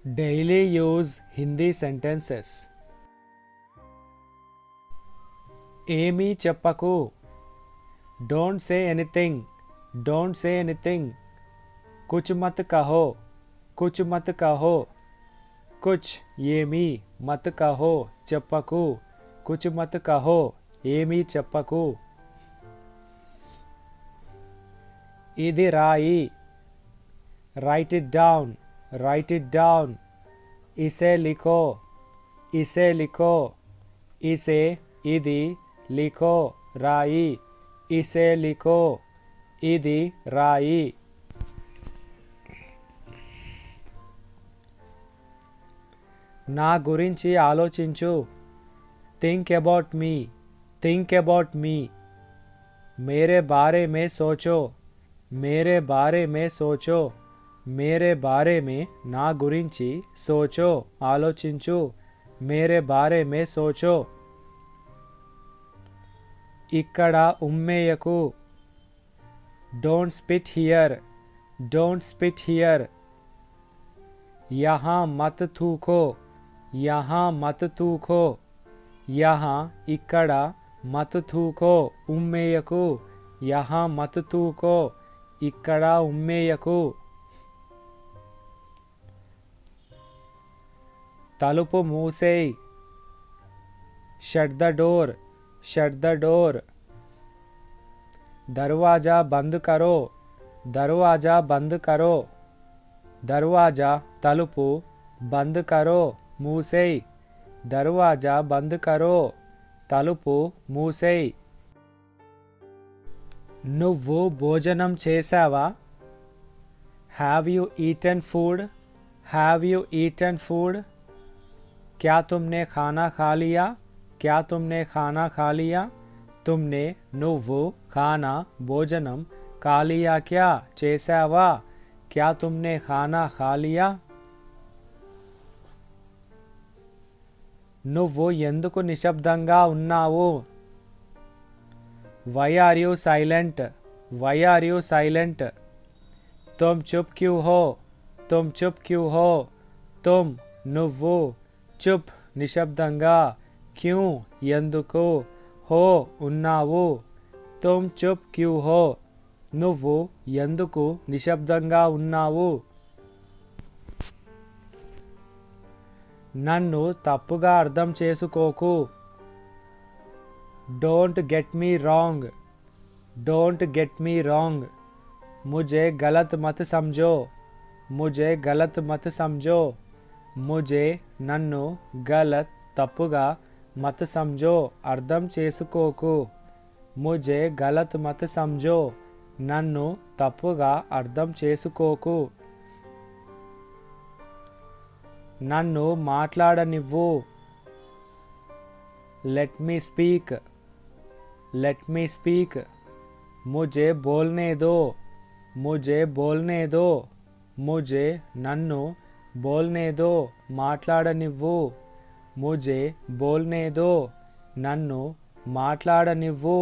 Daily use Hindi sentences. ఏమీ చెప్పకు. Don't say anything. Don't say anything. कुछ मत कहो. कुछ मत कहो. कुछ ఏమీ మత్ కహో చెప్పకు. कुछ मत कहो ఏమీ చెప్పకు. ఇది రాయి. Write it down. Write it down. इसे लिखो. इसे लिखो. इसे ఇది लिखो రాయి. इसे लिखो ఇది రాయి. నా గురించి ఆలోచించు. Think about me. Think about me. मेरे बारे में सोचो. मेरे बारे में सोचो. मेरे बारे में నా గురించి సోచో ఆలోచించు. मेरे बारे में सोचो. ఇక్కడ ఉమ్మేయకు. Don't spit here. Don't spit here. यहाँ मत थूको. यहाँ मत थूको. यहाँ ఇక్కడ మత్ थूको ఉమ్మేయకు. यहाँ मत थूको ఇక్కడ ఉమ్మేయకు. తలుపు మూసేయ్. Shut the door. Shut the door. दरवाजा बंद करो. दरवाजा बंद करो. दरवाजा तलुपु बंद करो मूसेई. दरवाजा बंद करो तलुपु मूसेई. నువ్వు భోజనం చేసావా? Have you eaten food? Have you eaten food? क्या तुमने खाना खा लिया? क्या तुमने खाना खा लिया? तुमने నువ్వు खाना భోజనం खा लिया क्या చేసావా? क्या तुमने खाना खा लिया? నువ్వు ఎందుకు నిశ్శబ్దంగా ఉన్నావు? Why are you silent? Why are you silent? तुम चुप क्यों हो? तुम चुप क्यों हो? तुम నువ్వు चुप నిశ్శబ్దంగా क्यों ఎందుకు हो ఉన్నావు. तुम चुप क्यों हो? నువ్వు ఎందుకు నిశ్శబ్దంగా ఉన్నావు? నన్ను తప్పుగా అర్థం చేసుకోకు. Don't get me wrong. Don't get me wrong. मुझे गलत मत समझो. मुझे गलत मत समझो. मुझे నన్ను గలత్ తప్పుగా మత్ సమझो అర్థం చేసుకోకు. मुझे गलत मत समझो నన్ను తప్పుగా అర్థం చేసుకోకు. నన్ను మాట్లాడనివ్వు. Let me speak. Let me speak. मुझे बोलने दो. मुझे बोलने दो. मुझे నన్ను बोलने दो మాట్లాడనివ్వు. मुझे बोलने दो నన్ను మాట్లాడనివ్వు.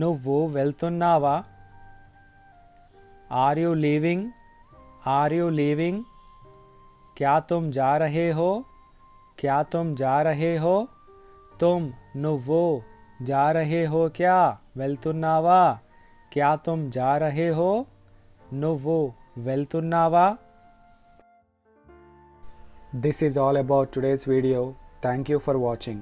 నువ్వు వెళ్తున్నావా? Are you leaving? Are you leaving? क्या तुम जा रहे हो? क्या तुम जा रहे हो? तुम నువ్వు जा रहे हो क्या వెళ్తున్నావా? क्या तुम जा रहे हो? నువ్వు వెళ్తున్నావా? This is all about today's video. Thank you for watching.